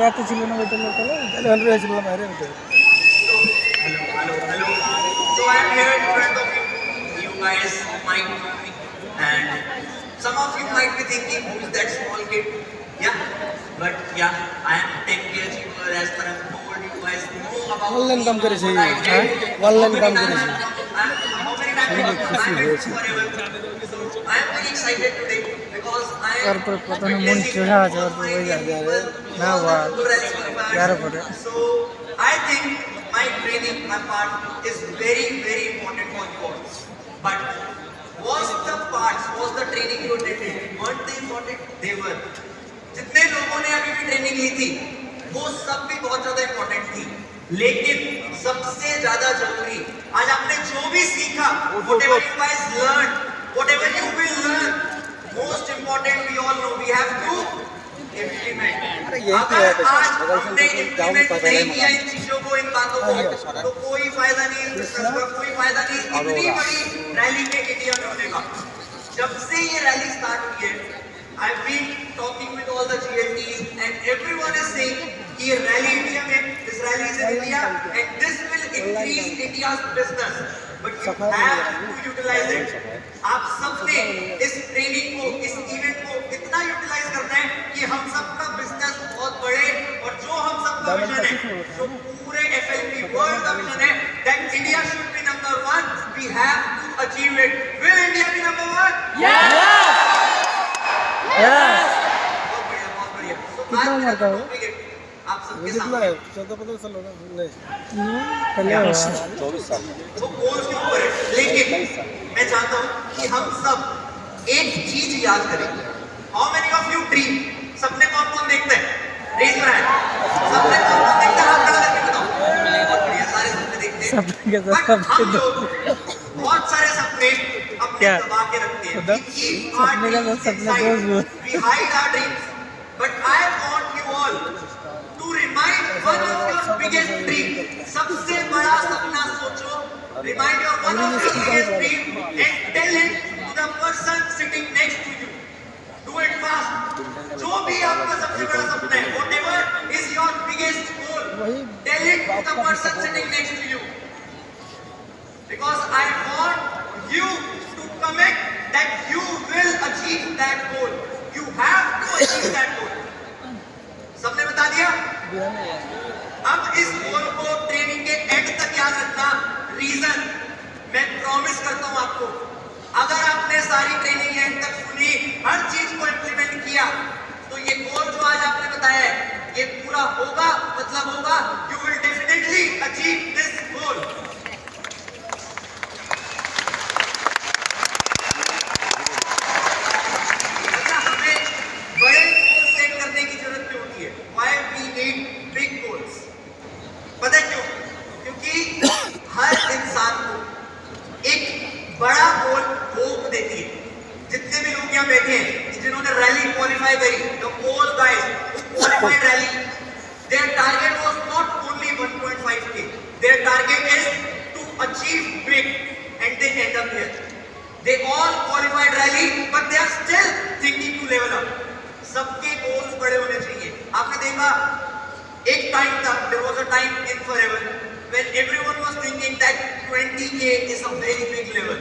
এত ছিল না ওইটা তাহলে তাহলে ভালো হয়েছিল বাইরে ওইটা Hello. So I am here in front of you. You guys might know me, and some of you might be thinking, who is that small kid? Yeah, but yeah, I am 10 years older. As per I told you guys know about online কাম করেছে হ্যাঁ online কাম করেছে খুশি হয়েছে I am very excited today because I am তারপর প্রথমে মন চড়া আছে আর হয়ে যাবে না বা यार পরে so I think my training, my part is very, very important for you all. But was the training you did it? Weren't they important? They were. जितने लोगों ने अभी भी ट्रेनिंग ली थी, वो सब भी बहुत ज्यादा इम्पोर्टेंट थी. लेकिन सबसे ज्यादा जरूरी आज आपने जो भी सीखा, whatever you guys learned, whatever you will learn, most important we all know we have to implement. अगर आज हमने implement नहीं किया इन चीजों को, इन बातों को, तो कोई फायदा नहीं, बिजनेस का कोई फायदा नहीं. इतनी बड़ी रैली के इंडिया में होने का. जब से ये रैली स्टार्ट हुई है, I've been talking with all the GLTs and everyone is saying कि ये रैली इंडिया में, this rally is in India and this will increase India's business. But you have to utilize it. आप सबने इस training को, इस event को इतना यूटिलाइज करना है कि हम सबका बिजनेस बहुत बढ़े. और जो हम सबका विजन है, जो पूरे FLP वर्ल्ड का विजन है, that India should be number 1, we have to achieve it. Will India be number 1? Yes बहुत बढ़िया. कितना उम्र का हो? आप सबके कितना सामने है 14-15 साल होगा नहीं पहले 24 साल वो गोल्स के ऊपर है. लेकिन मैं चाहता हूँ कि हम सब एक चीज याद करें. How many of you dream? सबने कौन कौन देखते हैं? रेज कर है. सबने कौन कौन देखते हैं? हाथ खड़ा करके बताओ. बहुत बढ़िया, सारे सपने देखते हैं. सपने के But साथ हम लोग बहुत सारे सपने अपने क्या? दबा के रखते हैं. खुदा? सपने का साथ सपने दोस्त भी. We hide our dreams. But I want you all to remind one of your biggest dream. सबसे बड़ा सपना सोचो. Remind your one of your biggest dream and tell it to the person sitting next to you. Do it fast. जो भी आपका सबसे बड़ा सपना है, whatever is your biggest goal, tell it to the person sitting next to you. Because I want you to commit that you will achieve that goal. You have to achieve that goal. सबने बता दिया? अब इस गोल को training के and तक याद रखना. रीजन मैं प्रॉमिस करता हूं आपको, अगर आपने सारी ट्रेनिंग एंड तक सुनी, हर चीज को इंप्लीमेंट किया, तो ये गोल जो आज आपने बताया है, ये पूरा होगा. मतलब होगा you will definitely achieve this goal. हमें बड़े गोल सेट करने की जरूरत क्यों होती है? Why we need big goals? पता है क्यों? क्योंकि हर इंसान को एक बड़ा गोल होप देती है. जितने भी लोग यहाँ बैठे हैं, जिन्होंने रैली क्वालिफाई करी, the all guys who qualified rally, their target was not only 1.5K. Their target is to achieve big, and they end up here. They all qualified rally, but they are still thinking to level up. सबके goals बड़े होने चाहिए. आपने देखा एक time था, there was a time in forever when everyone was thinking that 20K is a very big level.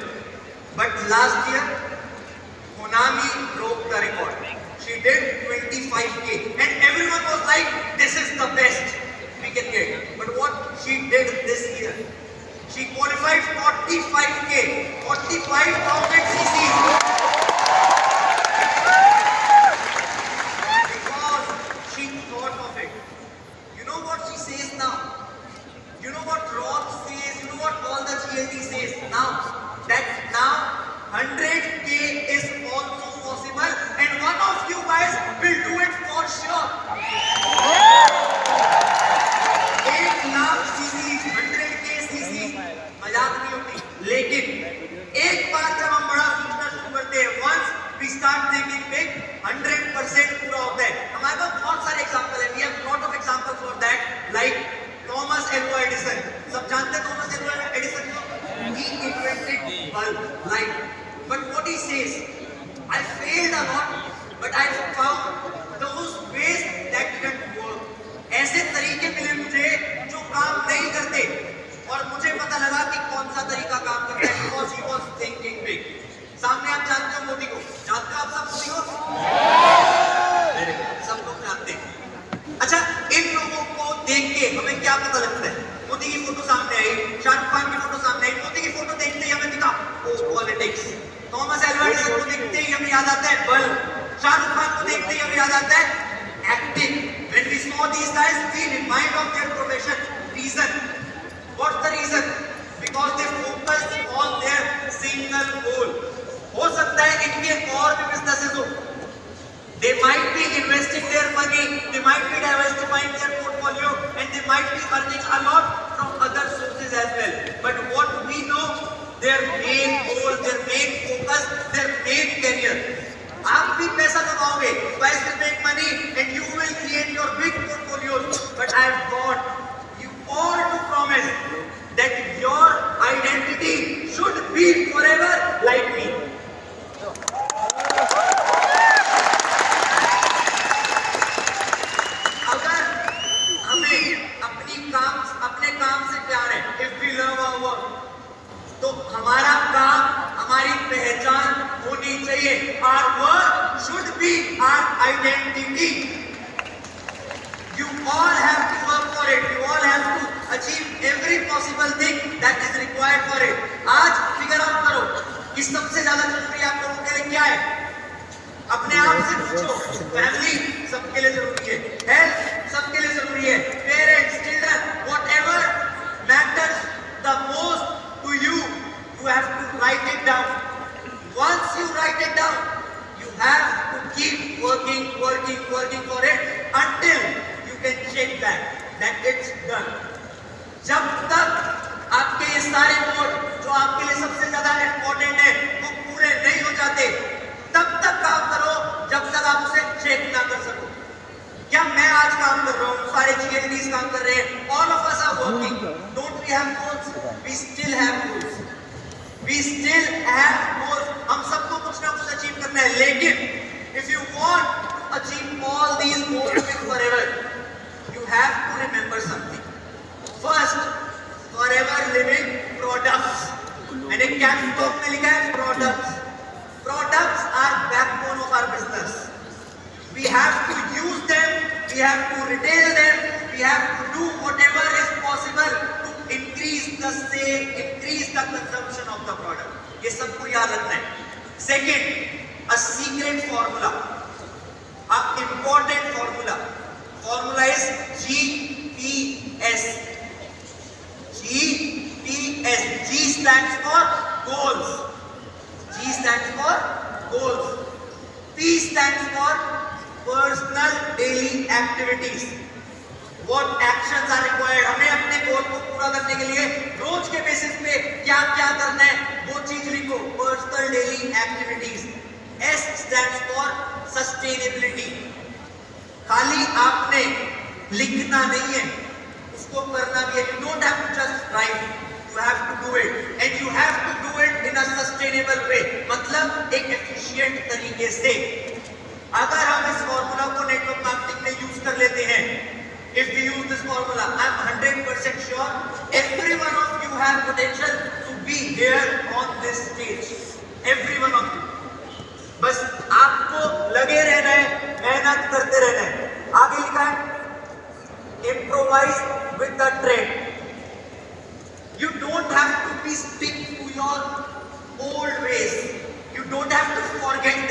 But last year, Konami broke the record. She did 25K, and everyone was like, "This is the best we can get." But what she did this year, she qualified 45K, 45,000 cc's. Because she thought of it. You know what she says now? You know what Rob says? You know what all the GLT says now? That now 100K is also possible, and one of you guys will do it for sure. 1,00,000 cc, 100K cc, मजाक नहीं होती. लेकिन एक बार जब हम बड़ा सोचना शुरू करते हैं, once we start thinking big, 100% पूरा होता है. हमारे पास बहुत सारे एग्जाम्पल है. We have lot of examples for that, like Thomas Alva Edison. सब जानते हैं Thomas Alva Edison को? He invented bulb, light. But what he says, I failed a lot, but I found those ways that didn't work. Politics. Thomas Alva Edison को देखते ही हमें याद आता है बल्ब, शाहरुख खान को देखते ही हमें याद आता है acting. When we saw these guys, we remind of their profession. Reason? What's the reason? Because they focus on their single goal. हो सकता है इनके और भी businesses हो. They might be investing their money, they might be diversifying their portfolio, and they might be earning a lot from other sources as well. But what we know, their main goal, their main focus, their main career. आप भी पैसा कमाओगे, guys will make money and you will create your big portfolios. But I want you all to promise that your identity should be forever like me. अगर हमें अपने काम से प्यार है, if we love our work, तो हमारा काम हमारी पहचान होनी चाहिए। Our work should be our identity. You all have to work for it. You all have to achieve every possible thing that is required for it. आज figure out करो कि सबसे ज्यादा जरूरी आप लोगों के लिए क्या है। अपने आप से पूछो। फैमिली सबके लिए जरूरी है, हेल्थ सबके लिए जरूरी है, parents, children, whatever matters the most to you, you have to write it down. Once you write it down, you have to keep working for it until you can check that it's done. जब तक आपके ये सारे गोल जो आपके लिए सबसे ज्यादा इम्पोर्टेंट है वो पूरे नहीं हो जाते, तब तक काम करो जब तक आप उसे चेक ना कर सको। क्या मैं आज काम कर रहा हूँ, सारे GLDs काम कर रहे हैं, all of us are working. Don't we have goals? We still have goals. We still have goals. हम सबको कुछ ना कुछ अचीव करना है, लेकिन if you want to achieve all these goals forever, you have to remember something. First, forever living products. मैंने कैप्स्टॉक में लिखा है products. Products are backbone of our business. We have to use them, we have to retail them, we have to do whatever is possible to increase the sale, increase the consumption of the product. ये सबको याद रखना है. Second, a secret formula, a important formula. Formula is GPS. GPS. G stands for goals. G stands for goals. P stands for personal daily activities. What actions are required? हमें अपने गोल को पूरा करने के लिए रोज के बेसिस पे क्या क्या करना है वो चीज लिखो. Personal daily activities. S stands for sustainability. खाली आपने लिखना नहीं है, उसको करना भी है. You don't have to just write. You have to do it, and you have to do it in a sustainable way. मतलब एक efficient तरीके से. अगर हम इस फॉर्मूला को नेटवर्क मार्केटिंग में यूज कर लेते हैं, if we use this formula, I'm 100% sure every one of you have potential to be here on this stage. Every one of you. बस आपको लगे रहना है, मेहनत करते रहना है. आगे लिखा है improvise with the trend. You don't have to be stick to your old ways. You don't have to forget